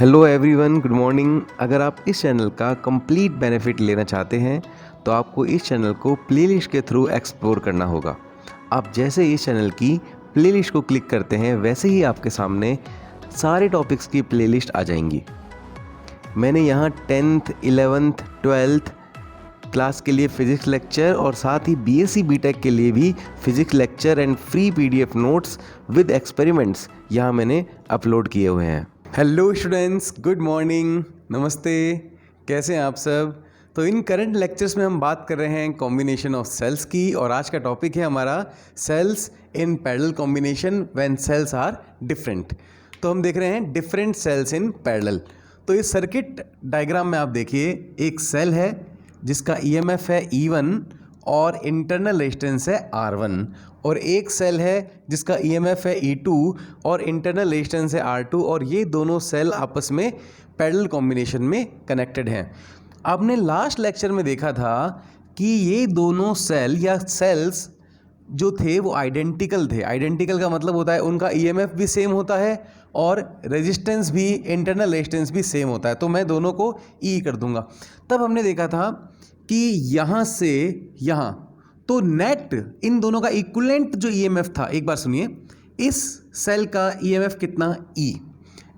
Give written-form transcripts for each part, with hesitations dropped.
Hello everyone, good morning. अगर आप इस चैनल का कंप्लीट बेनिफिट लेना चाहते हैं तो आपको इस चैनल को प्लेलिस्ट के थ्रू एक्सप्लोर करना होगा। आप जैसे इस चैनल की प्लेलिस्ट को क्लिक करते हैं वैसे ही आपके सामने सारे टॉपिक्स की प्लेलिस्ट आ जाएंगी। मैंने यहाँ 10th, 11th, 12th क्लास के लिए फ़िज़िक्स लेक्चर और साथ ही बीएससी बीटेक के लिए भी physics lecture and free PDF notes with experiments यहाँ मैंने अपलोड किए हुए हैं। हेलो स्टूडेंट्स, गुड मॉर्निंग, नमस्ते, कैसे हैं आप सब। तो इन करंट लेक्चर्स में हम बात कर रहे हैं कॉम्बिनेशन ऑफ सेल्स की, और आज का टॉपिक है हमारा cells in parallel combination when cells are different. तो हम देख रहे हैं डिफरेंट सेल्स इन पैरेलल। तो इस सर्किट डायग्राम में आप देखिए, एक सेल है जिसका ईएमएफ है E1 और इंटरनल रेजिस्टेंस है R1, और एक सेल है जिसका ईएमएफ है E2 और इंटरनल रेजिस्टेंस है R2, और ये दोनों सेल आपस में पैरेलल कॉम्बिनेशन में कनेक्टेड हैं। आपने लास्ट लेक्चर में देखा था कि ये दोनों सेल या सेल्स जो थे वो आइडेंटिकल थे। आइडेंटिकल का मतलब होता है उनका ईएमएफ भी सेम होता है और रेजिस्टेंस भी, इंटरनल रेजिस्टेंस भी सेम होता है। तो मैं दोनों को ई कर दूंगा। तब हमने देखा था कि यहाँ से यहाँ, तो नेट इन दोनों का इक्विवेलेंट जो ईएमएफ था, एक बार सुनिए, इस सेल का ईएमएफ कितना ई,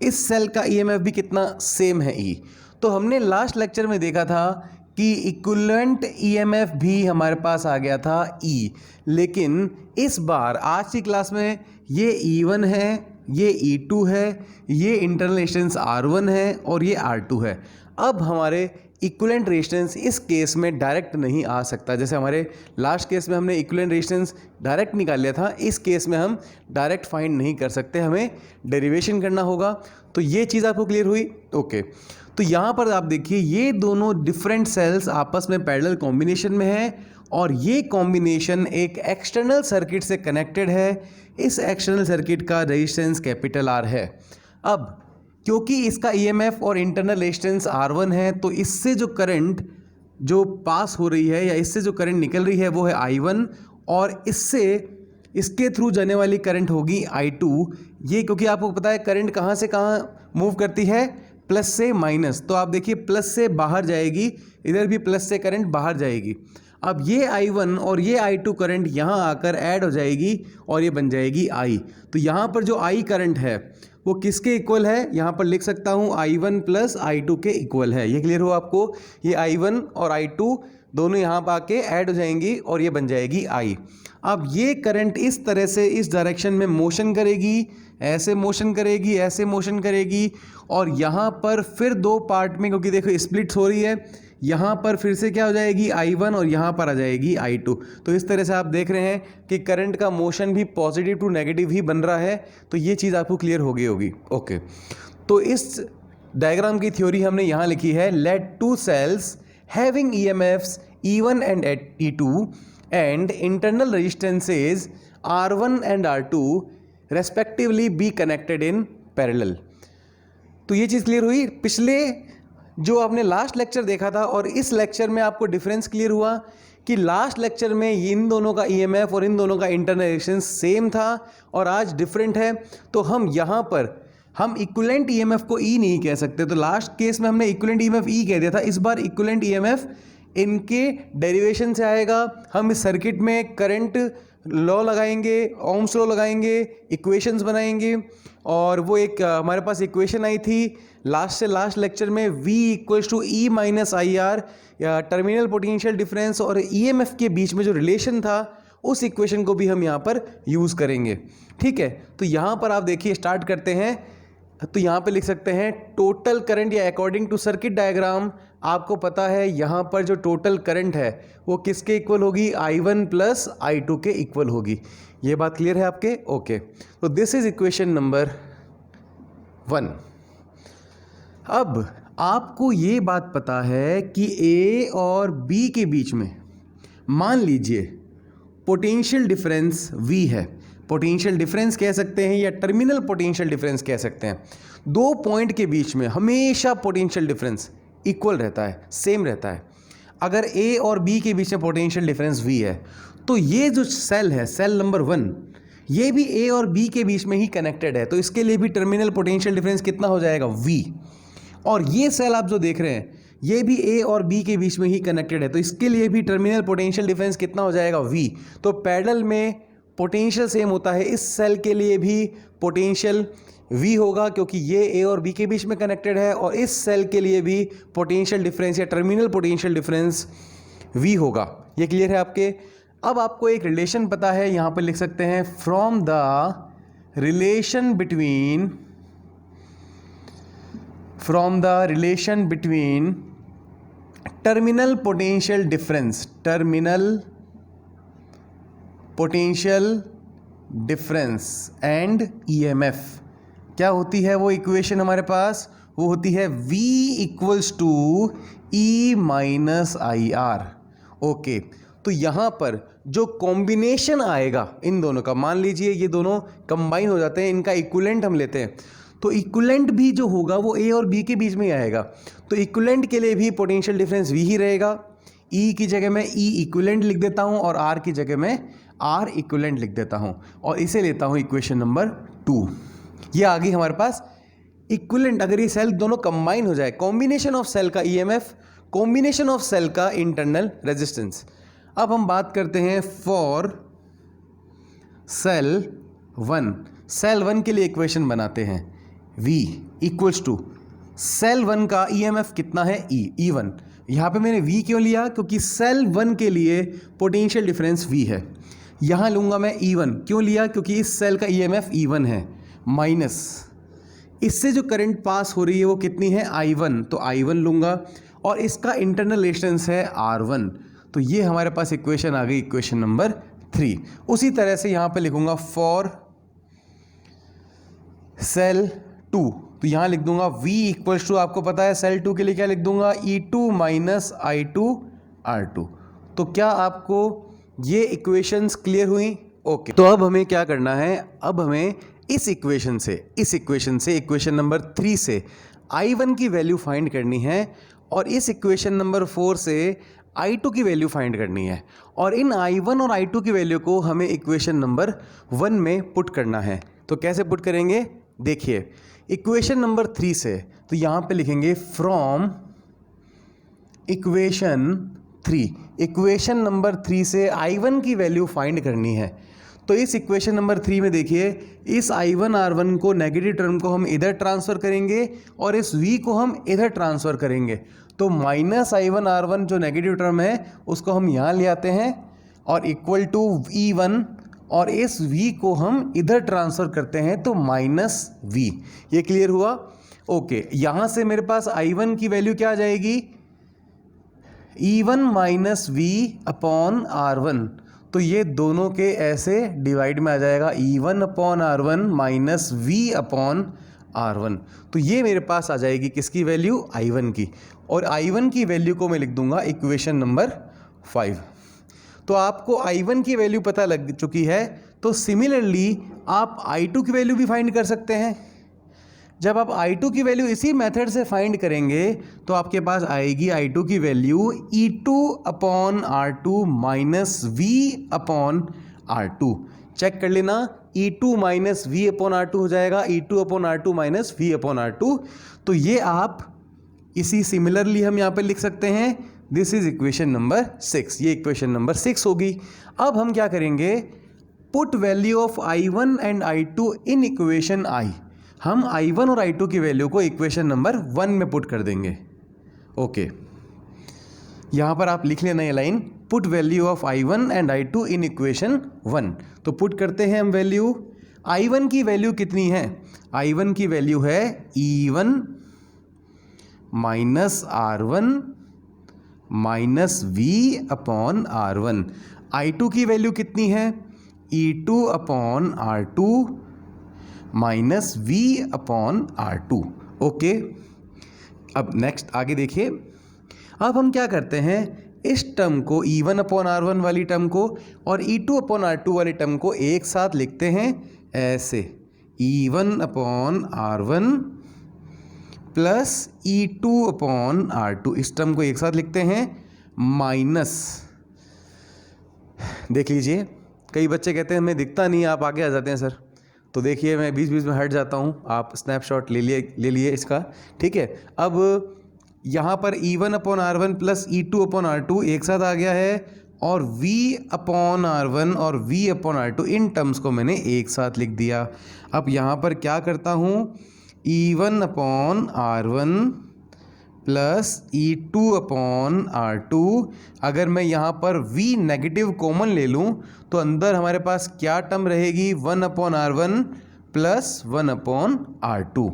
इस सेल का ईएमएफ भी कितना सेम है ई। तो हमने लास्ट लेक्चर में देखा था कि इक्विवेलेंट ईएमएफ भी हमारे पास आ गया था ई, लेकिन इस बार आज की क्लास में ये E1 है, ये E2 है, ये इंटरनल रेजिस्टेंस R1 है और ये R2 है। अब हमारे इक्विवेलेंट रेजिस्टेंस इस केस में डायरेक्ट नहीं आ सकता। जैसे हमारे लास्ट केस में हमने इक्विवेलेंट रेजिस्टेंस डायरेक्ट निकाल लिया था, इस केस में हम डायरेक्ट फाइंड नहीं कर सकते, हमें डेरिवेशन करना होगा। तो ये चीज़ आपको क्लियर हुई? ओके। तो यहाँ पर आप देखिए, ये दोनों डिफरेंट सेल्स आपस में पैरेलल कॉम्बिनेशन में है, और ये कॉम्बिनेशन एक एक्सटर्नल सर्किट से कनेक्टेड है। इस एक्सटर्नल सर्किट का रेजिस्टेंस कैपिटल R है। अब क्योंकि इसका ईएमएफ और इंटरनल रेजिस्टेंस R1 है, तो इससे जो करंट जो पास हो रही है या इससे जो करंट निकल रही है वो है I1, और इसके थ्रू जाने वाली करंट होगी I2। ये क्योंकि आपको पता है करंट कहाँ से कहाँ मूव करती है, प्लस से माइनस। तो आप देखिए प्लस से बाहर जाएगी, इधर भी प्लस से करंट बाहर जाएगी। अब ये I1 और ये I2 करंट यहाँ आकर ऐड हो जाएगी और ये बन जाएगी I। तो यहाँ पर जो I करंट है वो किसके इक्वल है, यहाँ पर लिख सकता हूँ I1 प्लस I2 के इक्वल है। ये क्लियर हो आपको? ये I1 और I2 दोनों यहाँ पर आके ऐड हो जाएंगी और ये बन जाएगी I। अब ये करंट इस तरह से इस डायरेक्शन में मोशन करेगी, ऐसे मोशन करेगी, ऐसे मोशन करेगी, और यहाँ पर फिर दो पार्ट में, क्योंकि देखो स्प्लिट हो रही है, यहाँ पर फिर से क्या हो जाएगी I1 और यहाँ पर आ जाएगी I2। तो इस तरह से आप देख रहे हैं कि करंट का मोशन भी पॉजिटिव टू नेगेटिव ही बन रहा है। तो ये चीज़ आपको क्लियर हो गई होगी। ओके, तो इस डायग्राम की थ्योरी हमने यहाँ लिखी है, let two cells having EMFs E1 and E2 and internal resistances R1 and R2 respectively be connected in parallel. तो ये चीज़ क्लियर हुई? पिछले जो आपने लास्ट लेक्चर देखा था और इस लेक्चर में आपको डिफरेंस क्लियर हुआ कि लास्ट लेक्चर में इन दोनों का ईएमएफ और इन दोनों का इंटरनल रेजिस्टेंस सेम था और आज डिफरेंट है। तो हम यहाँ पर हम इक्विवेलेंट ईएमएफ को ई नहीं कह सकते। तो लास्ट केस में हमने इक्विवेलेंट ईएमएफ ई कह दिया था, इस बार इक्विवेलेंट ईएमएफ इनके डेरिवेशन से आएगा। हम इस सर्किट में करंट लॉ लगाएंगे, ओम्स लॉ लगाएंगे, इक्वेशंस बनाएंगे, और वो एक हमारे पास इक्वेशन आई थी लास्ट से लास्ट लेक्चर में, V equals to E minus IR, या टर्मिनल पोटेंशियल डिफरेंस और EMF के बीच में जो रिलेशन था, उस इक्वेशन को भी हम यहाँ पर यूज़ करेंगे। ठीक है, तो यहाँ पर आप देखिए, स्टार्ट करते हैं। तो यहाँ पे लिख सकते हैं टोटल करंट, या अकॉर्डिंग टू सर्किट डायग्राम आपको पता है यहाँ पर जो टोटल करंट है वो किसके इक्वल होगी, I1 प्लस I2 के इक्वल होगी। ये बात क्लियर है आपके? ओके, तो दिस इज इक्वेशन नंबर 1। अब आपको ये बात पता है कि A और B के बीच में मान लीजिए पोटेंशियल डिफरेंस V है। पोटेंशियल डिफरेंस कह सकते हैं या टर्मिनल पोटेंशियल डिफरेंस कह सकते हैं। दो पॉइंट के बीच में हमेशा पोटेंशियल डिफरेंस इक्वल रहता है, सेम रहता है। अगर A और B के बीच में पोटेंशियल डिफरेंस V है, तो ये जो सेल है, सेल नंबर 1, ये भी ए और बी के बीच में ही कनेक्टेड है, तो इसके लिए भी टर्मिनल पोटेंशियल डिफरेंस कितना हो जाएगा, V। और ये सेल आप जो देख रहे हैं ये भी ए और बी के बीच में ही कनेक्टेड है, तो इसके लिए भी टर्मिनल पोटेंशियल डिफरेंस कितना हो जाएगा, V। तो पैरेलल में पोटेंशियल सेम होता है, इस सेल के लिए भी पोटेंशियल V होगा क्योंकि ये ए और बी के बीच में कनेक्टेड है, और इस सेल के लिए भी पोटेंशियल डिफरेंस या टर्मिनल पोटेंशियल डिफरेंस V होगा। ये क्लियर है आपके। अब आपको एक रिलेशन पता है, यहाँ पर लिख सकते हैं from the relation between terminal potential difference and EMF। क्या होती है वो इक्वेशन हमारे पास, वो होती है V equals to E minus IR। Okay, तो यहाँ पर जो कॉम्बिनेशन आएगा इन दोनों का, मान लीजिए ये दोनों कंबाइन हो जाते हैं, इनका इक्विवेलेंट हम लेते हैं, तो इक्विवेलेंट भी जो होगा वो ए और बी के बीच में ही आएगा। तो इक्विवेलेंट के लिए भी पोटेंशियल डिफरेंस V ही रहेगा। E की जगह मैं E इक्विवेलेंट लिख देता हूँ और R की जगह मैं R इक्विवेलेंट लिख देता हूँ, और इसे लेता हूँ इक्वेशन नंबर 2। ये आ गई हमारे पास इक्विवेलेंट। अगर ये सेल दोनों कंबाइन हो जाए, कॉम्बिनेशन ऑफ सेल का EMF, कॉम्बिनेशन ऑफ सेल का इंटरनल रेजिस्टेंस। अब हम बात करते हैं फॉर सेल 1 के लिए इक्वेशन बनाते हैं V इक्वल्स टू सेल 1 का EMF कितना है, E1। यहाँ पे मैंने V क्यों लिया, क्योंकि सेल 1 के लिए पोटेंशियल डिफरेंस V है। यहाँ लूँगा मैं E1, क्यों लिया, क्योंकि इस सेल का EMF E1 है, माइनस इससे जो करंट पास हो रही है वो कितनी है, I1, तो I1 लूँगा, और इसका इंटरनल रेजिस्टेंस है R1। तो ये हमारे पास इक्वेशन आ गई, इक्वेशन नंबर 3। उसी तरह से यहाँ पे लिखूंगा फॉर सेल 2, तो यहाँ लिख दूंगा V इक्वल्स टू, आपको पता है सेल 2 के लिए क्या लिख दूंगा, E2 माइनस I2 R2। तो क्या आपको ये इक्वेशंस क्लियर हुई? ओके, तो अब हमें क्या करना है, अब हमें इस इक्वेशन से इक्वेशन नंबर 3 से I1 की वैल्यू फाइंड करनी है, और इस इक्वेशन नंबर 4 से I2 की वैल्यू फाइंड करनी है, और इन I1 और I2 की वैल्यू को हमें इक्वेशन नंबर 1 में पुट करना है। तो कैसे पुट करेंगे, देखिए इक्वेशन नंबर 3 से, तो यहाँ पे लिखेंगे फ्रॉम इक्वेशन नंबर 3 से I1 की वैल्यू फाइंड करनी है। तो इस इक्वेशन नंबर 3 में देखिए, इस I1 R1 को, नेगेटिव टर्म को हम इधर ट्रांसफ़र करेंगे और इस V को हम इधर ट्रांसफ़र करेंगे। तो माइनस I1 R1 जो नेगेटिव टर्म है उसको हम यहाँ ले आते हैं, और इक्वल टू E1, और इस V को हम इधर ट्रांसफ़र करते हैं, तो माइनस V। ये क्लियर हुआ? ओके, यहाँ से मेरे पास I1 की वैल्यू क्या आ जाएगी, E1 minus V upon R1। तो ये दोनों के ऐसे डिवाइड में आ जाएगा, E1 upon R1 minus V upon R1। तो ये मेरे पास आ जाएगी किसकी वैल्यू, I1 की, और I1 की वैल्यू को मैं लिख दूंगा इक्वेशन नंबर 5। तो आपको I1 की वैल्यू पता लग चुकी है, तो सिमिलरली आप I2 की वैल्यू भी फाइंड कर सकते हैं। जब आप I2 की वैल्यू इसी मेथड से फाइंड करेंगे तो आपके पास आएगी I2 की value E2 upon R2 minus V upon R2। Check कर लेना, E2 minus V upon R2 हो जाएगा, E2 upon R2 minus V upon R2। तो ये आप इसी सिमिलरली हम यहाँ पे लिख सकते हैं, दिस इज इक्वेशन नंबर 6। ये इक्वेशन नंबर 6 होगी। अब हम क्या करेंगे, put value of I1 and I2 in equation I। हम I1 और I2 की वैल्यू को इक्वेशन नंबर 1 में पुट कर देंगे। ओके, यहाँ पर आप लिख लेना ये line, put value of I1 and I2 in equation 1। तो पुट करते हैं हम वैल्यू। I1 की वैल्यू कितनी है, I1 की वैल्यू है E1 minus R1 minus V upon R1। I2 की वैल्यू कितनी है, E2 upon R2 minus V upon R2। Okay, अब नेक्स्ट आगे देखिए। अब हम क्या करते हैं, इस टर्म को E1 अपॉन R1 वाली टर्म को और E2 अपॉन R2 वाली टर्म को एक साथ लिखते हैं ऐसे, E1 upon R1 plus E2 upon R2, इस टर्म को एक साथ लिखते हैं, माइनस, देख लीजिए कई बच्चे कहते हैं हमें दिखता नहीं, आप आगे आ जाते हैं सर। तो देखिए मैं बीच बीच में हट जाता हूँ, आप स्नैपशॉट ले लिए इसका, ठीक है। अब यहाँ पर E1/R1 प्लस E2/R2 एक साथ आ गया है, और V/R1 और V/R2 इन टर्म्स को मैंने एक साथ लिख दिया। अब यहाँ पर क्या करता हूँ, E1/R1 प्लस E2/R2, अगर मैं यहाँ पर V नेगेटिव कॉमन ले लूँ तो अंदर हमारे पास क्या टर्म रहेगी, 1/R1 प्लस 1/R2।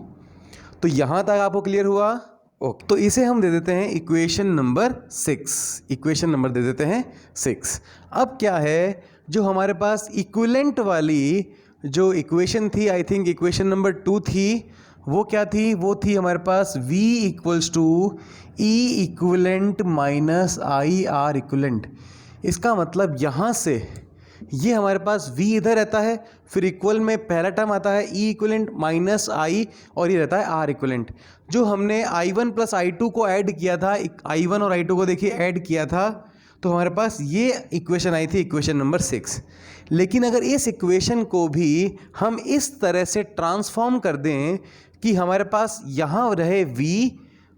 तो यहाँ तक आपको क्लियर हुआ? ओके, तो इसे हम दे देते हैं इक्वेशन नंबर 6। इक्वेशन नंबर दे देते हैं 6। अब क्या है, जो हमारे पास इक्विवेलेंट वाली जो इक्वेशन थी, आई थिंक इक्वेशन नंबर 2 थी, वो क्या थी, वो थी हमारे पास V equals to E equivalent minus I R equivalent. इसका मतलब यहाँ से ये हमारे पास V इधर रहता है, फिर इक्वल में पहला टर्म आता है E इक्विवेलेंट माइनस आई, और ये रहता है R इक्विवेलेंट। जो हमने I1 प्लस I2 को ऐड किया था, I1 और I2 को देखिए ऐड किया था, तो हमारे पास ये इक्वेशन आई थी, इक्वेशन नंबर 6। लेकिन अगर इस इक्वेशन को भी हम इस तरह से ट्रांसफॉर्म कर दें कि हमारे पास यहाँ रहे V,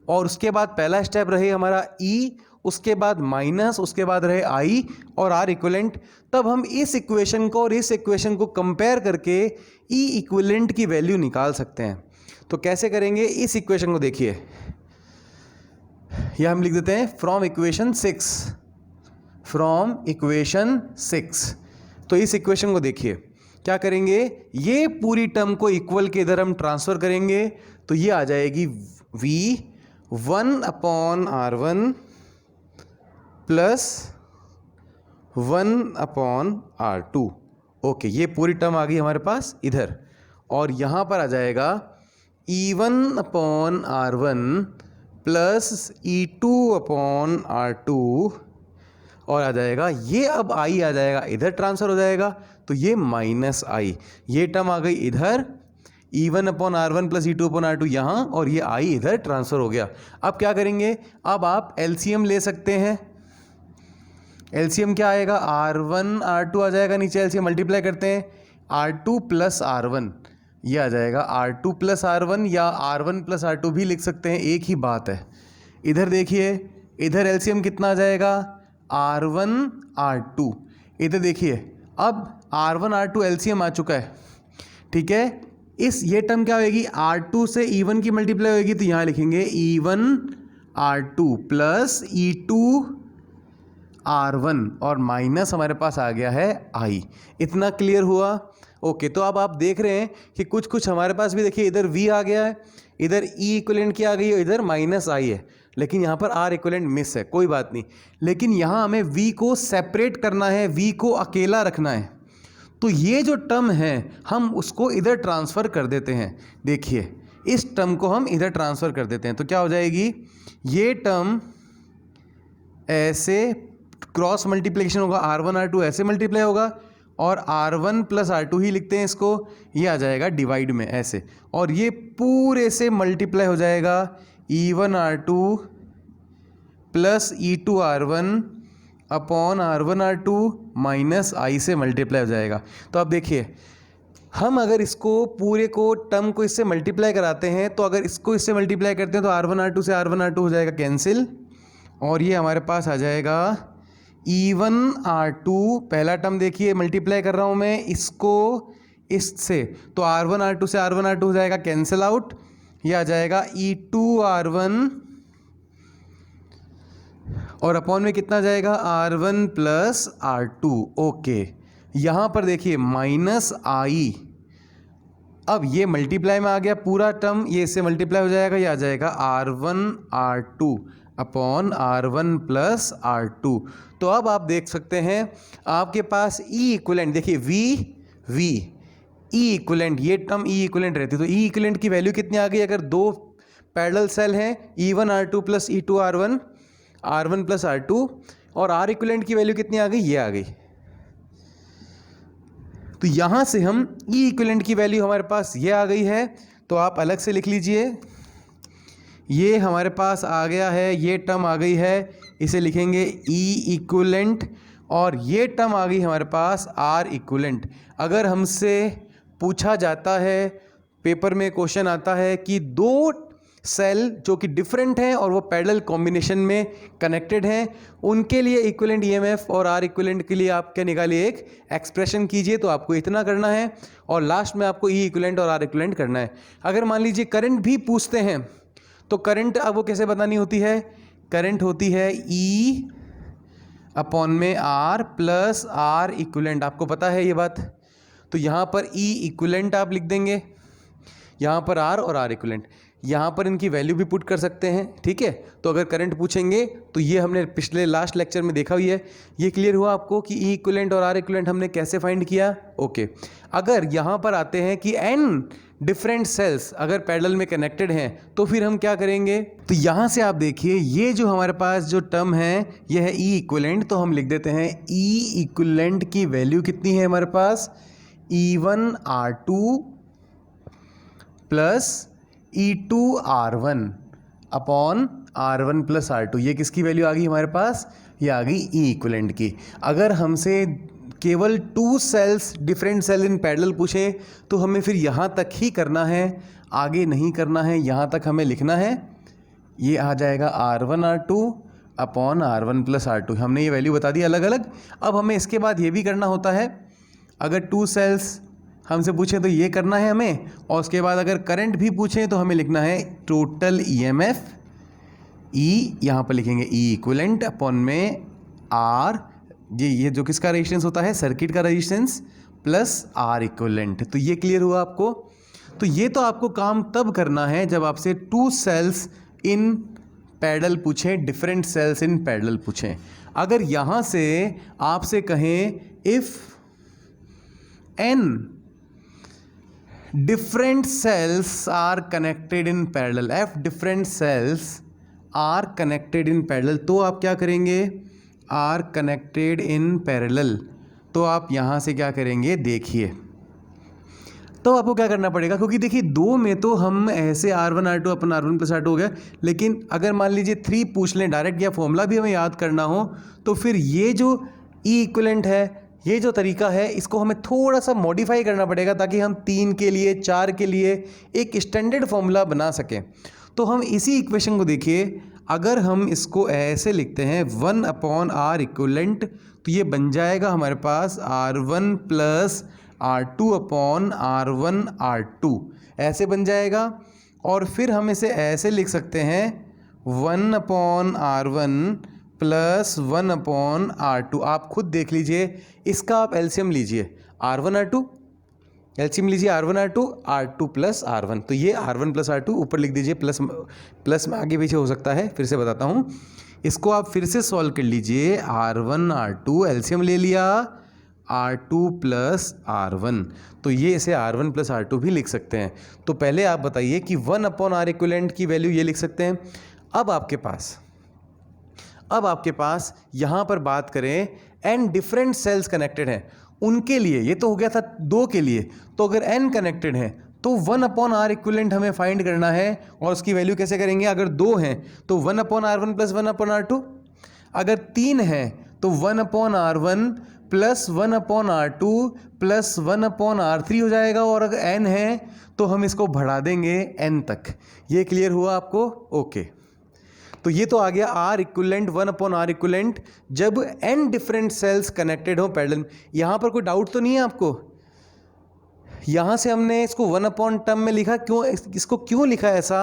और उसके बाद पहला स्टेप रहे हमारा E, उसके बाद माइनस, उसके बाद रहे I और R इक्विवेलेंट, तब हम इस इक्वेशन को और इस इक्वेशन को कंपेयर करके E इक्विवेलेंट की वैल्यू निकाल सकते हैं। तो कैसे करेंगे, इस इक्वेशन को देखिए, यह हम लिख देते हैं फ्रॉम इक्वेशन 6, फ्रॉम इक्वेशन 6। तो इस इक्वेशन को देखिए, क्या करेंगे, ये पूरी टर्म को इक्वल के इधर हम ट्रांसफर करेंगे, तो ये आ जाएगी V 1/R1 plus 1/R2। Okay, ये पूरी टर्म आ गई हमारे पास इधर, और यहाँ पर आ जाएगा E1/R1 प्लस E2/R2, और आ जाएगा ये, अब आई आ जाएगा इधर ट्रांसफर हो जाएगा, तो ये माइनस आई, ये टर्म आ गई इधर, E1/R1 प्लस E2/R2 यहाँ, और ये आई इधर ट्रांसफर हो गया। अब क्या करेंगे, अब आप LCM ले सकते हैं। LCM क्या आएगा, R1 R2 आ जाएगा, नीचे LCM मल्टीप्लाई करते हैं, R2 प्लस R1, ये आ जाएगा R2 प्लस R1, या R1 प्लस R2 भी लिख सकते हैं, एक ही बात है। इधर देखिए, इधर LCM कितना आ जाएगा, R1 R2। इधर देखिए, अब R1 R2 LCM आ चुका है, ठीक है। ये टर्म क्या होगी, R2 से E1 की मल्टीप्लाई होगी, तो यहाँ लिखेंगे E1 R2 plus E2 R1, और माइनस हमारे पास आ गया है I। इतना क्लियर हुआ? ओके, तो अब आप देख रहे हैं कि कुछ कुछ हमारे पास भी देखिए, इधर V आ गया है, इधर E इक्विवेलेंट की आ गई है, इधर माइनस I है, लेकिन यहाँ पर R इक्विवेलेंट मिस है, कोई बात नहीं। लेकिन यहाँ हमें V को सेपरेट करना है, V को अकेला रखना है, तो ये जो टर्म है हम उसको इधर ट्रांसफ़र कर देते हैं। देखिए, इस टर्म को हम इधर ट्रांसफ़र कर देते हैं, तो क्या हो जाएगी, ये टर्म ऐसे क्रॉस मल्टीप्लिकेशन होगा, R1 R2 ऐसे मल्टीप्लाई होगा, और R1 प्लस R2 ही लिखते हैं इसको, ये आ जाएगा डिवाइड में ऐसे, और ये पूरे से मल्टीप्लाई हो जाएगा E1 R2 plus E2 R1 upon R1 R2 minus I से मल्टीप्लाई हो जाएगा। तो अब देखिए, हम अगर इसको पूरे को टर्म को इससे मल्टीप्लाई कराते हैं, तो अगर इसको इससे मल्टीप्लाई करते हैं तो R1 R2 से R1 R2 हो जाएगा कैंसिल, और ये हमारे पास आ जाएगा E1 R2, पहला टर्म देखिए मल्टीप्लाई कर रहा हूँ मैं इसको इससे, तो R1 R2 से R1 R2 हो जाएगा कैंसिल आउट, ये आ जाएगा E2 R1, और अपॉन में कितना जाएगा, R1 प्लस R2। ओके, यहाँ पर देखिए माइनस I, अब ये मल्टीप्लाई में आ गया पूरा टर्म, ये इससे मल्टीप्लाई हो जाएगा, ये आ जाएगा R1 R2 upon R1 plus R2। तो अब आप देख सकते हैं आपके पास E इक्विवेलेंट, देखिए V E इक्विवेलेंट, ये टर्म E इक्विवेलेंट रहती है, तो E इक्विवेलेंट की वैल्यू कितनी आ गई, अगर दो पैरेलल सेल हैं E1 R2 plus E2 R1 plus R2, और R इक्विवेलेंट की वैल्यू कितनी आ गई, ये आ गई। तो यहाँ से हम E इक्विवेलेंट की वैल्यू हमारे पास ये आ गई है, तो आप अलग से लिख लीजिए, ये हमारे पास आ गया है, ये टर्म आ गई है, इसे लिखेंगे E इक्विवेलेंट, और ये टर्म आ गई हमारे पास आर इक्विवेलेंट। अगर हमसे पूछा जाता है, पेपर में क्वेश्चन आता है कि दो सेल जो कि डिफरेंट हैं और वो पैरेलल कॉम्बिनेशन में कनेक्टेड हैं, उनके लिए इक्विवेलेंट ईएमएफ और आर इक्विवेलेंट के लिए आप क्या निकालिए, एक एक्सप्रेशन कीजिए। तो आपको इतना करना है और लास्ट में आपको ई इक्विवेलेंट और आर इक्विवेलेंट करना है। अगर मान लीजिए करंट भी पूछते हैं तो करंट अब वो कैसे बतानी होती है, करंट होती है ई अपॉन में आर प्लस आर इक्विवेलेंट। आपको पता है ये बात। तो यहाँ पर ई इक्विवेलेंट आप लिख देंगे, यहाँ पर आर और आर इक्विवेलेंट, यहाँ पर इनकी वैल्यू भी पुट कर सकते हैं, ठीक है। तो अगर करंट पूछेंगे तो ये हमने पिछले लास्ट लेक्चर में देखा हुई है। ये क्लियर हुआ आपको कि ई इक्विवेलेंट और आर इक्विवेलेंट हमने कैसे फाइंड किया, ओके। अगर यहाँ पर आते हैं कि एन डिफरेंट सेल्स अगर पैरेलल में कनेक्टेड हैं तो फिर हम क्या करेंगे। तो यहाँ से आप देखिए ये जो हमारे पास जो टर्म है ये है ई इक्विवेलेंट। तो हम लिख देते हैं ई इक्विवेलेंट की वैल्यू कितनी है हमारे पास, E1 R2 plus E2 R1 upon R1 plus R2। ये किसकी वैल्यू आ गई हमारे पास, ये आ गई ई इक्विवेलेंट की। अगर हमसे केवल two cells different cell in parallel पूछे तो हमें फिर यहाँ तक ही करना है, आगे नहीं करना है, यहाँ तक हमें लिखना है। ये आ जाएगा R1 R2 upon R1 plus R2। हमने ये वैल्यू बता दी अलग अलग। अब हमें इसके बाद ये भी करना होता है, अगर टू सेल्स हमसे पूछे तो ये करना है हमें, और उसके बाद अगर करंट भी पूछे तो हमें लिखना है टोटल ईएमएफ ई, यहाँ पर लिखेंगे ई इक्विवेलेंट अपॉन में आर, ये जो किसका रेजिस्टेंस होता है, सर्किट का रेजिस्टेंस, प्लस आर इक्विवेलेंट। तो ये क्लियर हुआ आपको। तो ये तो आपको काम तब करना है जब आपसे टू सेल्स इन पैरेलल पूछें, डिफरेंट सेल्स इन पैरेलल पूछें। अगर यहाँ से आपसे कहें if n different cells are connected in parallel, f different cells are connected in parallel, तो आप क्या करेंगे, are connected in parallel। तो आप यहाँ से क्या करेंगे, देखिए तो आपको क्या करना पड़ेगा, क्योंकि देखिए दो में तो हम ऐसे R1 R2 अपन R1 प्लस R2 हो गया, लेकिन अगर मान लीजिए 3 पूछ लें डायरेक्ट या फॉर्मूला भी हमें याद करना हो तो फिर ये जो ई इक्विवेलेंट है, ये जो तरीका है, इसको हमें थोड़ा सा मॉडिफाई करना पड़ेगा ताकि हम 3 के लिए 4 के लिए एक स्टैंडर्ड फॉर्मूला बना सकें। तो हम इसी इक्वेशन को देखिए, अगर हम इसको ऐसे लिखते हैं 1 अपॉन आर इक्विवेलेंट, तो ये बन जाएगा हमारे पास R1 plus R2 upon R1 R2, ऐसे बन जाएगा। और फिर हम इसे ऐसे लिख सकते हैं 1 upon R1 plus 1 upon R2। आप खुद देख लीजिए, इसका आप एलसीएम लीजिए, R1 R2 एलसीएम लीजिए, R1 R2 R2 plus R1। तो ये R1 प्लस R2 ऊपर लिख दीजिए, प्लस में आगे पीछे हो सकता है, फिर से बताता हूँ। इसको आप फिर से सॉल्व कर लीजिए, R1 R2 एलसीएम ले लिया, R2 प्लस R1। तो ये इसे R1 प्लस R2 भी लिख सकते हैं। तो पहले आप बताइए कि 1 अपॉन आर इक्विवेलेंट की वैल्यू ये लिख सकते हैं। अब आपके पास यहाँ पर बात करें n डिफरेंट सेल्स कनेक्टेड हैं, उनके लिए ये तो हो गया था 2 के लिए। तो अगर n कनेक्टेड हैं तो 1 अपॉन आर इक्विवेलेंट हमें फाइंड करना है, और उसकी वैल्यू कैसे करेंगे, अगर 2 हैं तो 1 upon R1 plus 1 upon R2, अगर 3 हैं तो 1 upon R1 plus 1 upon R2 plus 1 upon R3 हो जाएगा, और अगर n है तो हम इसको बढ़ा देंगे n तक। ये क्लियर हुआ आपको, ओके। तो ये तो आ गया R equivalent 1 upon R equivalent जब n डिफरेंट सेल्स कनेक्टेड हो पैरेलल। यहाँ पर कोई डाउट तो नहीं है आपको, यहाँ से हमने इसको 1 अपॉन टर्म में लिखा, क्यों इसको क्यों लिखा ऐसा,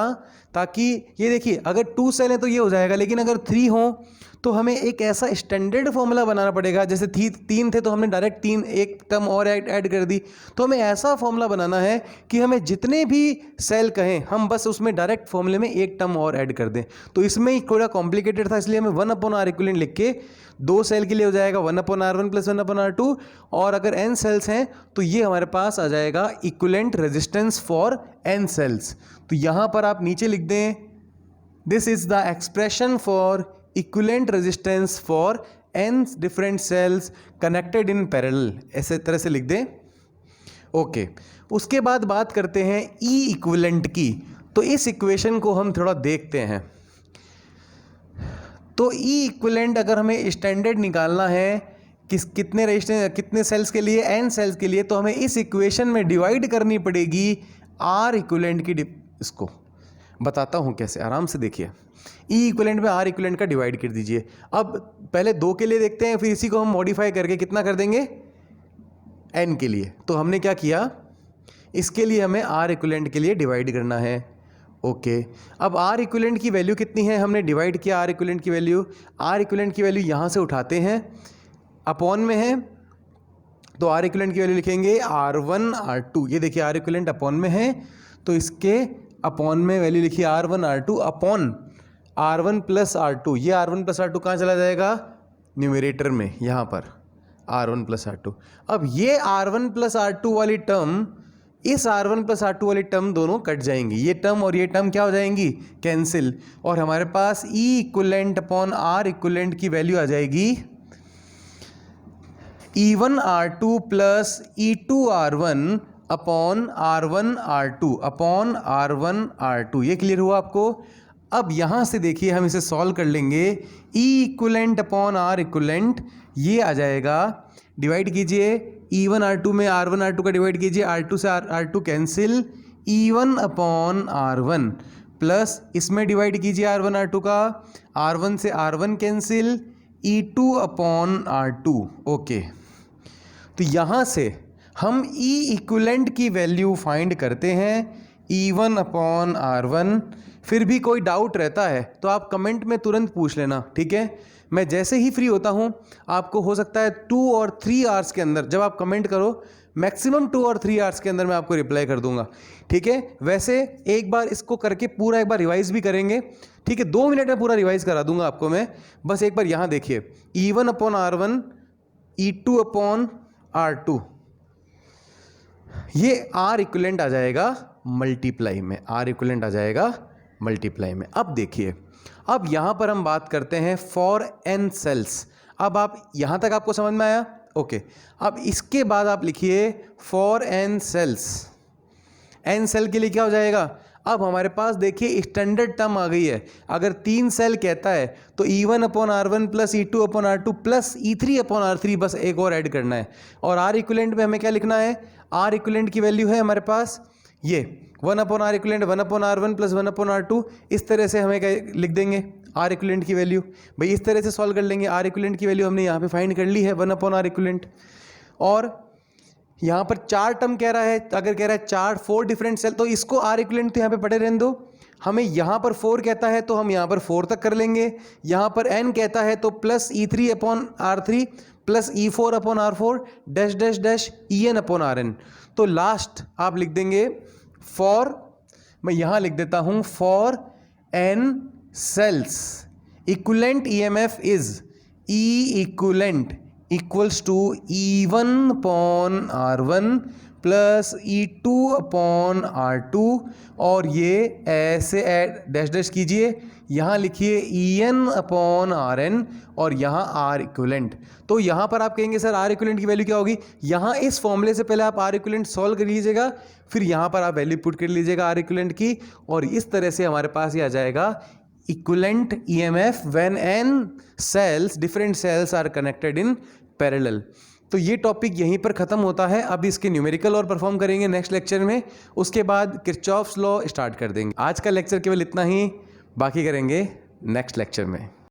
ताकि ये देखिए अगर 2 सेल हैं तो ये हो जाएगा, लेकिन अगर 3 हो तो हमें एक ऐसा स्टैंडर्ड फॉर्मूला बनाना पड़ेगा। जैसे 3 थे तो हमने डायरेक्ट 3 एक टर्म और ऐड कर दी, तो हमें ऐसा फॉर्मूला बनाना है कि हमें जितने भी सेल कहें हम बस उसमें डायरेक्ट फॉर्मूले में एक टर्म और ऐड कर दें। तो इसमें ही थोड़ा कॉम्प्लिकेटेड था, इसलिए हमें 1 अपॉन आर इक्विवेलेंट लिख के 2 सेल के लिए हो जाएगा 1 upon R1 plus 1 upon R2, और अगर n सेल्स हैं तो ये हमारे पास आ जाएगा equivalent resistance for n cells. तो यहाँ पर आप नीचे लिख दें, this is the expression for equivalent resistance for n different cells connected in parallel, ऐसे तरह से लिख दें, ओके। उसके बाद बात करते हैं ई इक्विवेलेंट की। तो इस इक्वेशन को हम थोड़ा देखते हैं। तो ई इक्विवेलेंट अगर हमें स्टैंडर्ड निकालना है कितने रजिस्टेंस कितने सेल्स के लिए, n सेल्स के लिए, तो हमें इस इक्वेशन में डिवाइड करनी पड़ेगी R इक्विवेलेंट की इसको बताता हूँ कैसे, आराम से देखिए। E इक्विवेलेंट में R इक्विवेलेंट का डिवाइड कर दीजिए। अब पहले 2 के लिए देखते हैं, फिर इसी को हम मॉडिफाई करके कितना कर देंगे, n के लिए। तो हमने क्या किया, इसके लिए हमें R इक्विवेलेंट के लिए डिवाइड करना है। ओके, अब R इक्विवेलेंट की वैल्यू कितनी है, हमने डिवाइड किया R इक्विवेलेंट की वैल्यू। R इक्विवेलेंट की वैल्यू यहाँ से उठाते हैं, अपॉन में है तो R इक्विवेलेंट की वैल्यू लिखेंगे R1 R2। ये देखिए R इक्विवेलेंट अपॉन में है तो इसके अपॉन में वैल्यू लिखिए R1 R2 upon R1 plus R2। ये R1 प्लस R2 कहाँ चला जाएगा, न्यूमरेटर में, यहाँ पर R1 प्लस R2। अब ये R1 प्लस R2 वाली टर्म, इस R1 प्लस R2 वाली टर्म दोनों कट जाएंगी, ये टर्म और ये टर्म क्या हो जाएंगी, कैंसिल, और हमारे पास E equivalent upon R equivalent की वैल्यू आ जाएगी E1 R2 plus E2 R1 upon R1 R2 upon R1 R2। ये क्लियर हुआ आपको। अब यहाँ से देखिए हम इसे सॉल्व कर लेंगे, E equivalent upon R equivalent, ये आ जाएगा, डिवाइड कीजिए E1 R2 में R1 R2 का डिवाइड कीजिए, R2 से R2 cancel, E1 upon R1 plus इसमें डिवाइड कीजिए R1 R2 का, R1 से R1 cancel, E2 upon R2। Okay, तो यहाँ से हम E इक्विवेलेंट की वैल्यू फाइंड करते हैं, E1 अपॉन R1। फिर भी कोई डाउट रहता है तो आप कमेंट में तुरंत पूछ लेना, ठीक है। मैं जैसे ही फ्री होता हूँ, आपको हो सकता है 2 और 3 आवर्स के अंदर, जब आप कमेंट करो मैक्सिमम 2 और 3 आवर्स के अंदर मैं आपको रिप्लाई कर दूंगा, ठीक है। वैसे एक बार इसको करके पूरा एक बार रिवाइज भी करेंगे, ठीक है। 2 मिनट में पूरा रिवाइज करा दूंगा आपको मैं। बस एक बार यहाँ देखिए, E1 upon R1, E2 upon R2, ये R इक्विवेलेंट आ जाएगा मल्टीप्लाई में, R इक्विवेलेंट आ जाएगा मल्टीप्लाई में। अब देखिए, अब यहाँ पर हम बात करते हैं फॉर n सेल्स। अब आप यहाँ तक आपको समझ में आया, ओके। अब इसके बाद आप लिखिए for n cells. n cell के लिए क्या हो जाएगा, अब हमारे पास देखिए स्टैंडर्ड टर्म आ गई है। अगर 3 सेल कहता है तो E1 upon R1 plus E2 upon R2 plus E3 upon R3, बस एक और ऐड करना है। और R इक्विवेलेंट में हमें क्या लिखना है, R इक्विवेलेंट की वैल्यू है हमारे पास ये 1 upon R equivalent 1 upon R1 plus 1 upon R2। इस तरह से हमें क्या लिख देंगे, R इक्विवेलेंट की वैल्यू, भाई इस तरह से सॉल्व कर लेंगे। R इक्विवेलेंट की वैल्यू हमने यहाँ पे फाइंड कर ली है 1 अपॉन R इक्विवेलेंट। और यहाँ पर 4 टर्म कह रहा है, अगर कह रहा है 4 डिफरेंट सेल, तो इसको R इक्विवेलेंट तो यहाँ पे पड़े रहने दो। हमें यहाँ पर 4 कहता है तो हम यहाँ पर 4 तक कर लेंगे। यहाँ पर n कहता है तो plus E3 upon R3 plus E4 upon R4 dash dash dash En upon Rn। तो लास्ट आप लिख देंगे फॉर, मैं यहाँ लिख देता हूँ for n cells equivalent EMF is E equivalent equals to E1 upon R1 plus E2 upon R2। और ये ऐसे डैश डैश कीजिए, यहाँ लिखिए En अपॉन Rn और यहाँ R इक्विवेलेंट। तो यहाँ पर आप कहेंगे सर R इक्विवेलेंट की वैल्यू क्या होगी, यहाँ इस फॉर्मूले से पहले आप R इक्विवेलेंट सॉल्व कर लीजिएगा, फिर यहाँ पर आप वैल्यू पुट कर लीजिएगा R इक्विवेलेंट की, और इस तरह से हमारे पास ये आ जाएगा equivalent EMF when n cells different cells are connected in parallel. तो ये टॉपिक यहीं पर ख़त्म होता है। अब इसके न्यूमेरिकल और परफॉर्म करेंगे नेक्स्ट लेक्चर में, उसके बाद किरचॉफ्स लॉ स्टार्ट कर देंगे। आज का लेक्चर केवल इतना ही, बाकी करेंगे नेक्स्ट लेक्चर में।